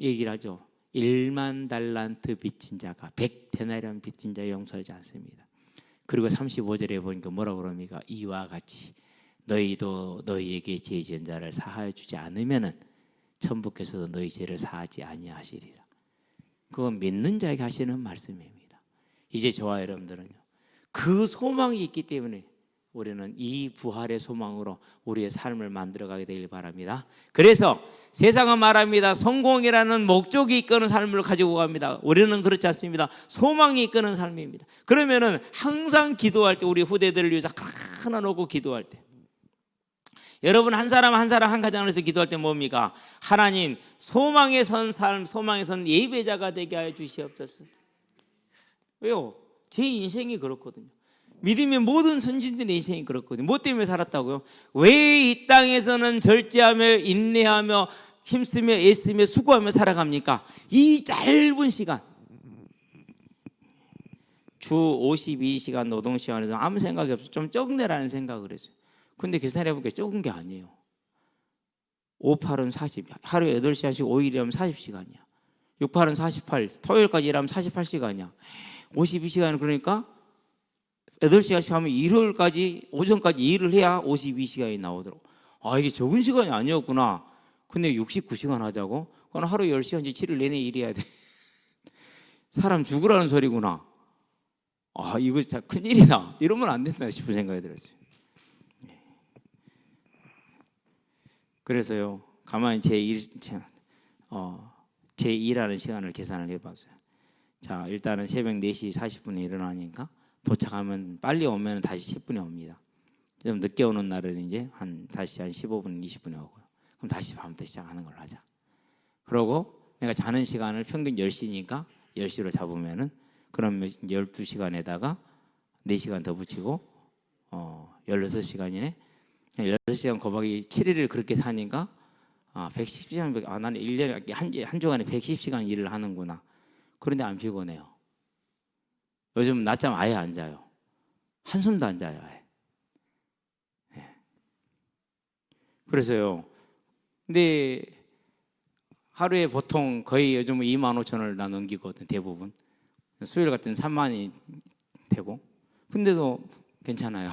Speaker 2: 얘기를 하죠. 1만 달란트 빚진 자가 100데나리온 빚진 자 용서하지 않습니다. 그리고 35절에 보니까 뭐라고 그럽니까? 이와 같이 너희도 너희에게 죄 지은 자를 사하여 주지 않으면은 천부께서도 너희 죄를 사하지 아니하시리라. 그건 믿는 자에게 하시는 말씀입니다. 이제 저와 여러분들은요, 그 소망이 있기 때문에 우리는 이 부활의 소망으로 우리의 삶을 만들어가게 되길 바랍니다. 그래서 세상은 말합니다. 성공이라는 목적이 이끄는 삶을 가지고 갑니다. 우리는 그렇지 않습니다. 소망이 이끄는 삶입니다. 그러면은 항상 기도할 때 우리 후대들을 위해서 하나 놓고 기도할 때 여러분 한 사람 한 사람 한 가정을 해서 기도할 때 뭡니까? 하나님 소망에 선 삶, 소망에 선 예배자가 되게 하여 주시옵소서. 왜요? 제 인생이 그렇거든요. 믿음의 모든 선진들의 인생이 그렇거든요. 뭐 때문에 살았다고요? 왜 이 땅에서는 절제하며 인내하며 힘쓰며 애쓰며 수고하며 살아갑니까? 이 짧은 시간, 주 52시간 노동시간에서 아무 생각이 없어. 좀 적네라는 생각을 했어요. 근데 계산해보니까 적은 게 아니에요. 58은 40, 하루에 8시간씩 5일 일하면 40시간이야. 68은 48, 토요일까지 일하면 48시간이야. 52시간은 그러니까 8시간씩 하면 일요일까지 오전까지 일을 해야 52시간이 나오더라고. 아, 이게 적은 시간이 아니었구나. 근데 69시간 하자고? 그건 하루 10시간씩 7일 내내 일해야 돼. 사람 죽으라는 소리구나. 아, 이거 진짜 큰일이다. 이러면 안 된다 싶은 생각이 들었어요. 그래서요, 가만히 제 일하는 시간을 계산을 해봤어요. 자, 일단은 새벽 4시 40분에 일어나니까 도착하면 빨리 오면 다시 10분에 옵니다. 좀 늦게 오는 날은 이제 다시 한 15분, 20분에 오고요. 그럼 다시 밤부터 시작하는 걸로 하자. 그러고 내가 자는 시간을 평균 10시니까 10시로 잡으면은 그러면 12시간에다가 4시간 더 붙이고 16시간이네. 16시간 곱하기 7일을 그렇게 사니까 110시간, 나는 1년에 한 주간에 110시간 일을 하는구나. 그런데 안 피곤해요. 요즘 낮잠 아예 안 자요. 한숨도 안 자요. 아예. 그래서요. 근데 하루에 보통 거의 요즘은 25,000원을 다 넘기거든, 대부분. 수요일 같은 3만이 되고. 근데도 괜찮아요.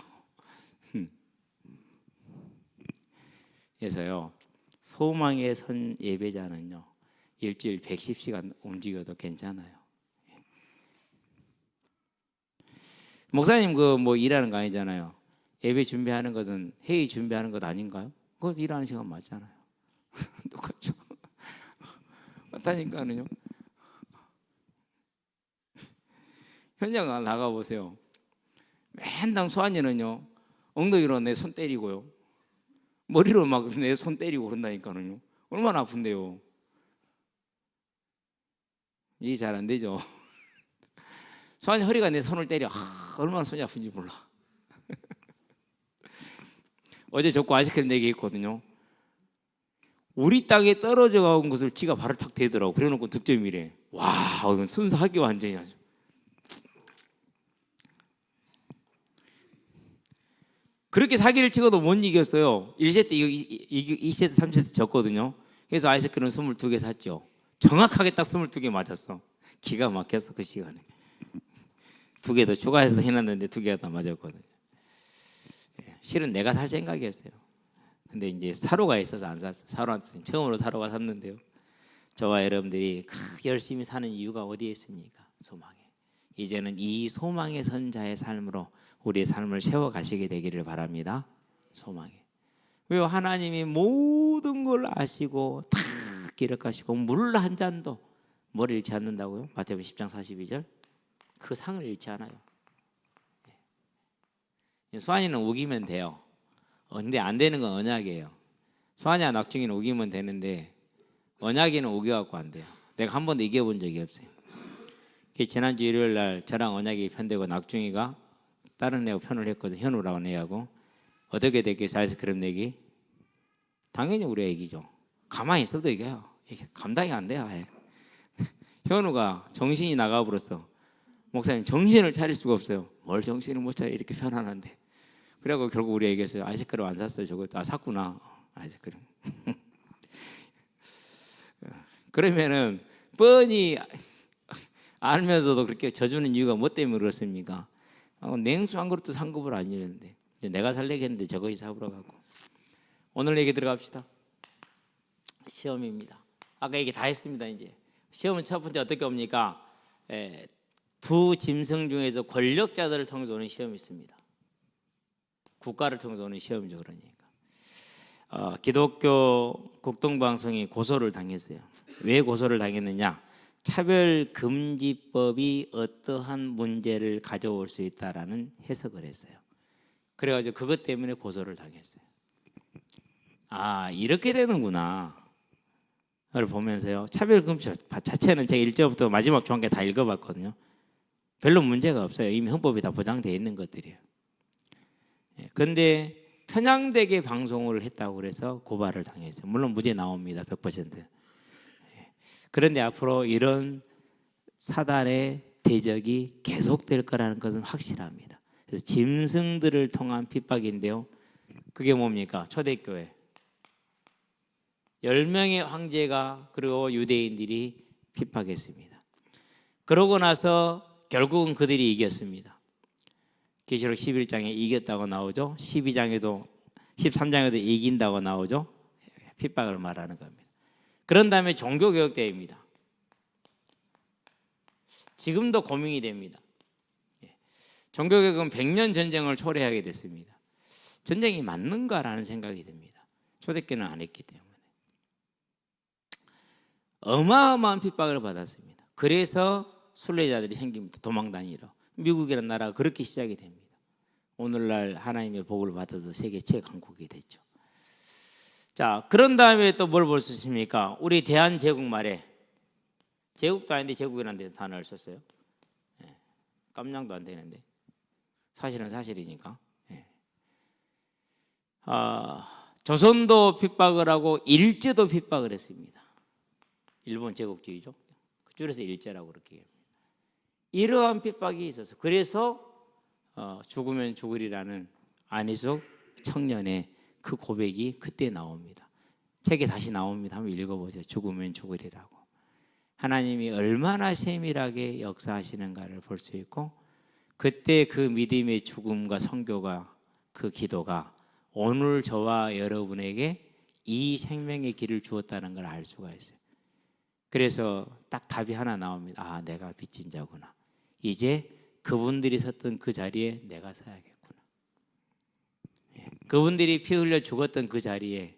Speaker 2: 그래서요, 소망에 선 예배자는요, 일주일 110시간 움직여도 괜찮아요. 목사님 뭐 일하는 거 아니잖아요. 예배 준비하는 것은 회의 준비하는 것 아닌가요? 그거 일하는 시간 맞잖아요. 똑같죠. 맞다니까요. 현장 나가 보세요. 맨날 소환이는요, 엉덩이로 내 손 때리고요, 머리로 막 내 손 때리고 그런다니까요. 얼마나 아픈데요. 이게 잘 안 되죠. 소환이 허리가 내 손을 때려. 얼마나 손이 아픈지 몰라. 어제 적고 아이스크림 내기 했거든요. 우리 땅에 떨어져 간 것을 지가 발을 탁 대더라고. 그래놓고 득점이래. 와, 이건 순수하게 완전히 아주. 그렇게 사기를 찍어도 못 이겼어요. 1세트 2세트 3세트 졌거든요. 그래서 아이스크림 22개 샀죠. 정확하게 딱 22개 맞았어. 기가 막혔어 그 시간에. 2개 더 추가해서 해놨는데 2개가 다 맞았거든요. 실은 내가 살 생각이었어요. 근데 이제 사로가 있어서 안 샀어요. 사로한테 처음으로 사로가 샀는데요. 저와 여러분들이 열심히 사는 이유가 어디에 있습니까? 소망에. 이제는 이 소망의 선자의 삶으로 우리의 삶을 세워가시게 되기를 바랍니다. 소망에. 왜요? 하나님이 모든 걸 아시고 다 기록하시고 물 한 잔도 뭘 잃지 않는다고요? 마태복음 10장 42절. 그 상을 잃지 않아요. 수환이는 우기면 돼요. 근데 안 되는 건 언약이에요. 수환이와 낙중이는 우기면 되는데 언약이는 우겨갖고 안 돼요. 내가 한 번도 이겨본 적이 없어요. 지난주 일요일 날 저랑 언약이 편되고 낙중이가 다른 애하고 편을 했거든. 현우라고 애하고. 어떻게 됐겠어요? 아이스크림 내기? 당연히 우리 애기죠. 가만히 있어도 이겨요. 이게 감당이 안 돼요. 현우가 정신이 나가버렸어. 목사님 정신을 차릴 수가 없어요. 뭘 정신을 못 차려, 이렇게 편안한데. 그래갖고 결국 우리 얘기했어요. 아이스크림 안 샀어요. 저거 샀구나. 아이스크림. 그러면은 뻔히 알면서도 그렇게 져주는 이유가 뭐 때문에 그렇습니까? 냉수 한 그릇도 상급을 안 이랬는데 내가 살래겠는데 저거이 사보러 가고. 오늘 얘기 들어갑시다. 시험입니다. 아까 얘기 다 했습니다. 이제 시험은 첫 번째 어떻게 옵니까? 두 짐승 중에서 권력자들을 통해서 오는 시험이 있습니다. 국가를 통해서 오는 시험이죠. 그러니까 기독교 국동방송이 고소를 당했어요. 왜 고소를 당했느냐? 차별금지법이 어떠한 문제를 가져올 수 있다라는 해석을 했어요. 그래가지고 그것 때문에 고소를 당했어요. 아, 이렇게 되는구나 를 보면서요. 차별금지 자체는 제가 1절부터 마지막 조항까지 다 읽어봤거든요. 별로 문제가 없어요. 이미 헌법이 다 보장되어 있는 것들이에요. 그런데 편향되게 방송을 했다고 그래서 고발을 당했어요. 물론 무죄 나옵니다. 100%. 그런데 앞으로 이런 사단의 대적이 계속될 거라는 것은 확실합니다. 그래서 짐승들을 통한 핍박인데요. 그게 뭡니까? 초대교회 10명의 황제가 그리고 유대인들이 핍박했습니다. 그러고 나서 결국은 그들이 이겼습니다. 계시록 11장에 이겼다고 나오죠. 12장에도 13장에도 이긴다고 나오죠. 핍박을 말하는 겁니다. 그런 다음에 종교개혁대회입니다. 지금도 고민이 됩니다. 종교개혁은 100년 전쟁을 초래하게 됐습니다. 전쟁이 맞는가라는 생각이 듭니다. 초대교회는 안 했기 때문에. 어마어마한 핍박을 받았습니다. 그래서 순례자들이 생깁니다. 도망다니러. 미국이라는 나라가 그렇게 시작이 됩니다. 오늘날 하나님의 복을 받아서 세계 최강국이 됐죠. 자, 그런 다음에 또 뭘 볼 수 있습니까? 우리 대한제국 말에 제국도 아닌데 제국이라는 단어를 썼어요. 깜냥도 안 되는데 사실은 사실이니까. 조선도 핍박을 하고 일제도 핍박을 했습니다. 일본 제국주의죠. 줄여서 일제라고 그렇게 합니다. 이러한 핍박이 있어서 그래서 죽으면 죽으리라는 안희숙 청년의 그 고백이 그때 나옵니다. 책에 다시 나옵니다. 한번 읽어보세요. 죽으면 죽으리라고. 하나님이 얼마나 세밀하게 역사하시는가를 볼 수 있고 그때 그 믿음의 죽음과 선교가 그 기도가 오늘 저와 여러분에게 이 생명의 길을 주었다는 걸 알 수가 있어요. 그래서 딱 답이 하나 나옵니다. 아, 내가 빚진 자구나. 이제 그분들이 섰던 그 자리에 내가 서야겠구나. 그분들이 피 흘려 죽었던 그 자리에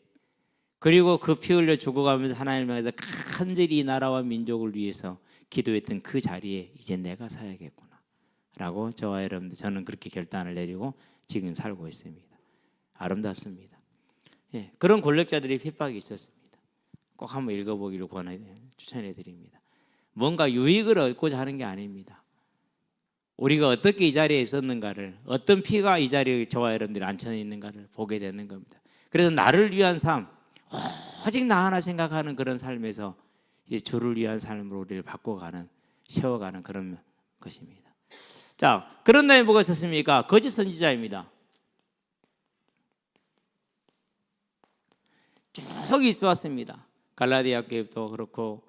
Speaker 2: 그리고 그 피 흘려 죽어가면서 하나님을 향해서 간절히 이 나라와 민족을 위해서 기도했던 그 자리에 이제 내가 서야겠구나 라고 저와 여러분들 저는 그렇게 결단을 내리고 지금 살고 있습니다. 아름답습니다. 그런 권력자들의 핍박이 있었습니다. 꼭 한번 읽어보기를 추천해 드립니다. 뭔가 유익을 얻고자 하는 게 아닙니다. 우리가 어떻게 이 자리에 있었는가를 어떤 피가 이 자리에 저와 여러분들이 앉혀 있는가를 보게 되는 겁니다. 그래서 나를 위한 삶 오직 나 하나 생각하는 그런 삶에서 이제 주를 위한 삶으로 우리를 바꿔가는 세워가는 그런 것입니다. 자, 그런 다음에 뭐가 있었습니까? 거짓 선지자입니다. 쭉 있어왔습니다. 갈라디아 교회도 그렇고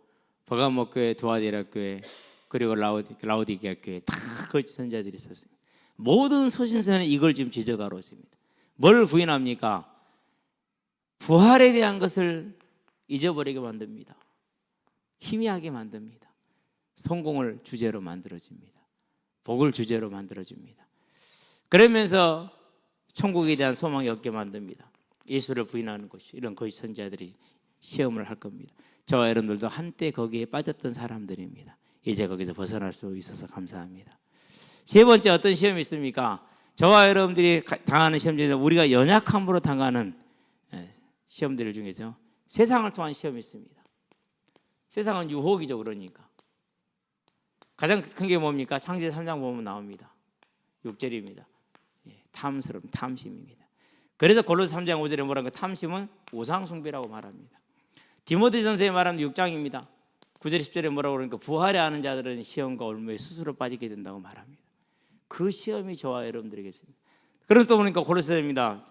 Speaker 2: 버가모 교회, 두아디라 교회 그리고 라오디게아 교회 다 거짓 선지자들이 있었습니다. 모든 소신서는 이걸 지금 지적하러 있습니다. 뭘 부인합니까? 부활에 대한 것을 잊어버리게 만듭니다. 희미하게 만듭니다. 성공을 주제로 만들어줍니다. 복을 주제로 만들어줍니다. 그러면서 천국에 대한 소망이 없게 만듭니다. 예수를 부인하는 것이 이런 거짓 선지자들이 시험을 할 겁니다. 저와 여러분들도 한때 거기에 빠졌던 사람들입니다. 이제 거기서 벗어날 수 있어서 감사합니다. 세 번째 어떤 시험이 있습니까? 저와 여러분들이 당하는 시험 중에 우리가 연약함으로 당하는 시험들 중에서 세상을 통한 시험이 있습니다. 세상은 유혹이죠. 그러니까 가장 큰 게 뭡니까? 창세기 3장 보면 나옵니다. 6절입니다. 탐스러움, 탐심입니다. 그래서 골로새 3장 5절에 뭐라고 탐심은 우상숭배라고 말합니다. 디모데전서에 말하는 6장입니다. 9절 10절에 뭐라고 그러니까 부활에 아는 자들은 시험과 올무에 스스로 빠지게 된다고 말합니다. 그 시험이 저와 여러분들에게 있습니다. 그래서 또 보니까 골로새입니다.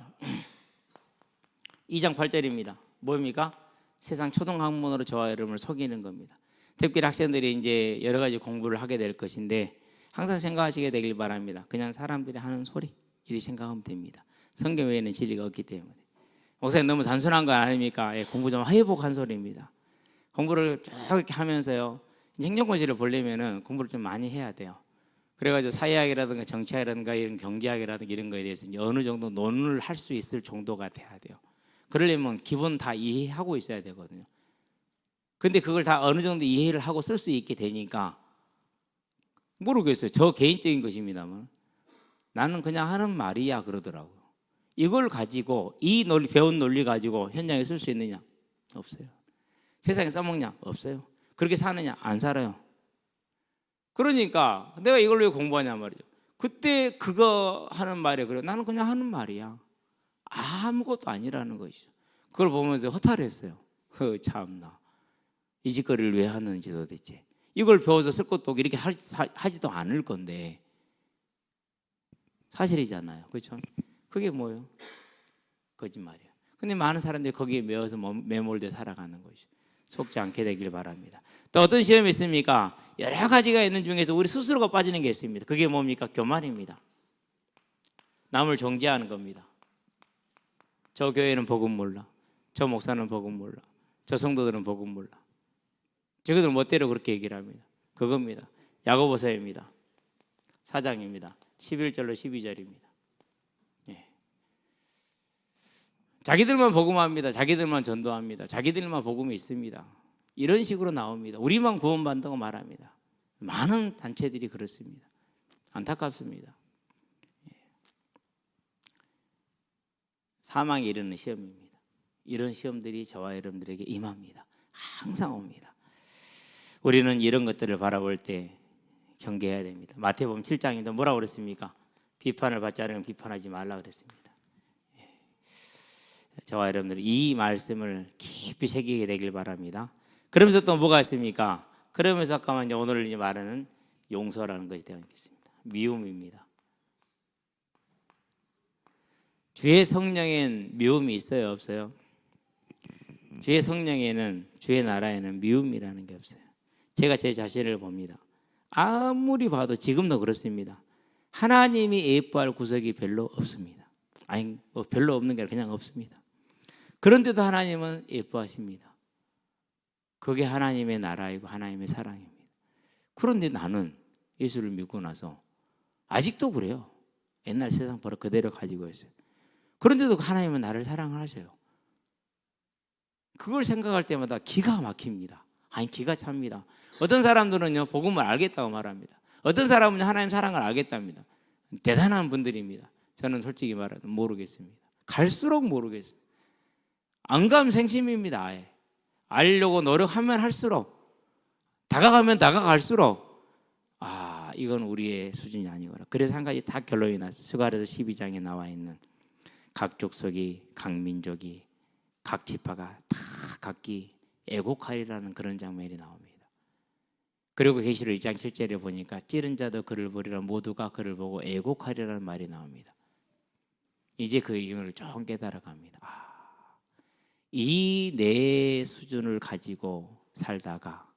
Speaker 2: 2장 8절입니다. 뭡니까? 세상 초등학문으로 저와 여러분을 속이는 겁니다. 특별히 학생들이 이제 여러 가지 공부를 하게 될 것인데 항상 생각하시게 되길 바랍니다. 그냥 사람들이 하는 소리 이렇게 생각하면 됩니다. 성경 외에는 진리가 없기 때문에. 목사님 너무 단순한 거 아닙니까? 공부 좀 해보고 한 소리입니다. 공부를 쭉 이렇게 하면서요. 행정고시를 보려면은 공부를 좀 많이 해야 돼요. 그래가지고 사회학이라든가 정치학이라든가 이런 경제학이라든가 이런 거에 대해서 이제 어느 정도 논을 할 수 있을 정도가 돼야 돼요. 그러려면 기본 다 이해하고 있어야 되거든요. 근데 그걸 다 어느 정도 이해를 하고 쓸 수 있게 되니까 모르겠어요. 저 개인적인 것입니다만 나는 그냥 하는 말이야 그러더라고요. 이걸 가지고 이 논리, 배운 논리 가지고 현장에 쓸 수 있느냐? 없어요. 세상에 써먹냐? 없어요. 그렇게 사느냐? 안 살아요. 그러니까 내가 이걸 왜 공부하냐 말이죠. 그때 그거 하는 말에 그래. 나는 그냥 하는 말이야. 아무것도 아니라는 것이죠. 그걸 보면서 허탈했어요. 참나. 이 짓거리를 왜 하는지 도대체. 이걸 배워서 쓸 것도 없고 이렇게 하지도 않을 건데. 사실이잖아요. 그렇죠? 그게 뭐예요? 거짓말이에요. 근데 많은 사람들이 거기에 매어서 매몰돼 살아가는 것이죠. 속지 않게 되길 바랍니다. 또 어떤 시험이 있습니까? 여러 가지가 있는 중에서 우리 스스로가 빠지는 게 있습니다. 그게 뭡니까? 교만입니다. 남을 정죄하는 겁니다. 저 교회는 복음 몰라. 저 목사는 복음 몰라. 저 성도들은 복음 몰라. 저희들 멋대로 그렇게 얘기를 합니다. 그겁니다. 야고보서입니다. 4장입니다. 11절로 12절입니다. 예. 자기들만 복음합니다. 자기들만 전도합니다. 자기들만 복음이 있습니다. 이런 식으로 나옵니다. 우리만 구원받는다고 말합니다. 많은 단체들이 그렇습니다. 안타깝습니다. 예. 사망에 이르는 시험입니다. 이런 시험들이 저와 여러분들에게 임합니다. 항상 옵니다. 우리는 이런 것들을 바라볼 때 경계해야 됩니다. 마태복음 7장인데 뭐라고 그랬습니까? 비판을 받지 않으면 비판하지 말라 그랬습니다. 예. 저와 여러분들 이 말씀을 깊이 새기게 되길 바랍니다. 그러면서 또 뭐가 있습니까? 그러면서 아까 이제 오늘 말하는 용서라는 것이 되어 있겠습니다. 미움입니다. 주의 성령엔 미움이 있어요, 없어요? 주의 성령에는, 주의 나라에는 미움이라는 게 없어요. 제가 제 자신을 봅니다. 아무리 봐도 지금도 그렇습니다. 하나님이 예뻐할 구석이 별로 없습니다. 아니, 뭐 별로 없는 게 아니라 그냥 없습니다. 그런데도 하나님은 예뻐하십니다. 그게 하나님의 나라이고 하나님의 사랑입니다. 그런데 나는 예수를 믿고 나서 아직도 그래요. 옛날 세상 버릇 그대로 가지고 있어요. 그런데도 하나님은 나를 사랑하셔요. 그걸 생각할 때마다 기가 막힙니다. 아니, 기가 찹니다. 어떤 사람들은요, 복음을 알겠다고 말합니다. 어떤 사람은 하나님 사랑을 알겠답니다. 대단한 분들입니다. 저는 솔직히 말하면 모르겠습니다. 갈수록 모르겠습니다. 안감생심입니다. 아예. 알려고 노력하면 할수록, 다가가면 다가갈수록 이건 우리의 수준이 아니구나. 그래서 한 가지 다 결론이 났어요. 스가랴서 12장에 나와 있는 각 족속이, 각 민족이, 각 지파가 다 각기 애곡하리라는 그런 장면이 나옵니다. 그리고 계시록 1장 7절에 보니까 찌른 자도 그를 보리라, 모두가 그를 보고 애곡하리라는 말이 나옵니다. 이제 그 의견을 조금 깨달아갑니다. 이 내 수준을 가지고 살다가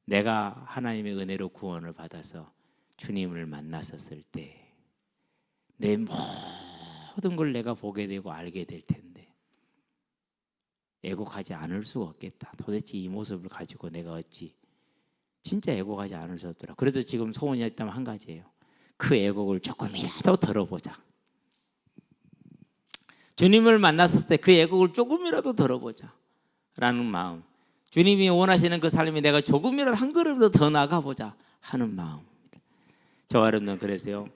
Speaker 2: 내가 하나님의 은혜로 구원을 받아서 주님을 만났었을 때 내 모든 걸 내가 보게 되고 알게 될 텐데 애곡하지 않을 수가 없겠다. 도대체 이 모습을 가지고 내가 어찌 진짜 애곡하지 않을 수 없더라. 그래서 지금 소원이 있다면 한 가지예요. 그 애곡을 조금이라도 들어보자. 주님을 만났을 때 그 애곡을 조금이라도 들어보자 라는 마음, 주님이 원하시는 그 삶이 내가 조금이라도 한 걸음도 더 나가보자 하는 마음입니다. 저와 여러분은 그래서요,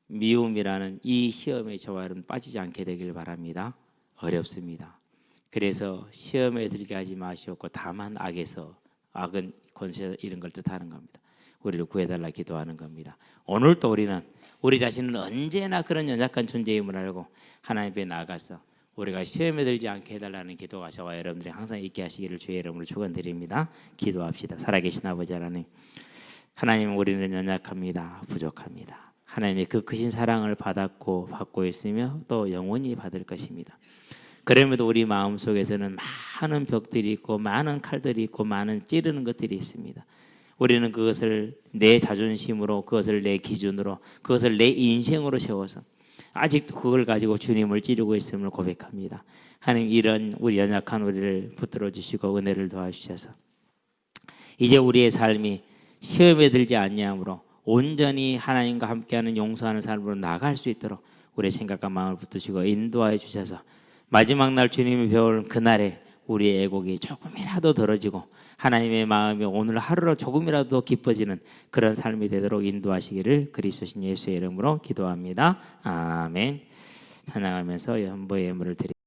Speaker 2: 미움이라는 이 시험에 저와 여러분 빠지지 않게 되길 바랍니다. 어렵습니다. 그래서 시험에 들게 하지 마시옵고 다만 악에서, 악은 권세 이런 걸 뜻하는 겁니다. 우리를 구해달라 기도하는 겁니다. 오늘도 우리는 우리 자신은 언제나 그런 연약한 존재임을 알고 하나님 앞에 나가서 우리가 시험에 들지 않게 해달라는 기도가 저와 여러분들이 항상 있게 하시기를 주의 이름으로 축원드립니다. 기도합시다. 살아계신 아버지 하나님, 하나님, 우리는 연약합니다. 부족합니다. 하나님의 그 크신 사랑을 받았고 받고 있으며 또 영원히 받을 것입니다. 그럼에도 우리 마음속에서는 많은 벽들이 있고 많은 칼들이 있고 많은 찌르는 것들이 있습니다. 우리는 그것을 내 자존심으로, 그것을 내 기준으로, 그것을 내 인생으로 세워서 아직도 그걸 가지고 주님을 찌르고 있음을 고백합니다. 하나님, 이런 우리 연약한 우리를 붙들어 주시고 은혜를 도와주셔서 이제 우리의 삶이 시험에 들지 아니함으로 온전히 하나님과 함께하는 용서하는 삶으로 나아갈 수 있도록 우리의 생각과 마음을 붙드시고 인도하여 주셔서 마지막 날 주님이 배울 그날에 우리의 애곡이 조금이라도 덜어지고 하나님의 마음이 오늘 하루로 조금이라도 깊어지는 그런 삶이 되도록 인도하시기를 그리스도신 예수의 이름으로 기도합니다. 아멘. 찬양하면서 연보의 예물을 드립니다.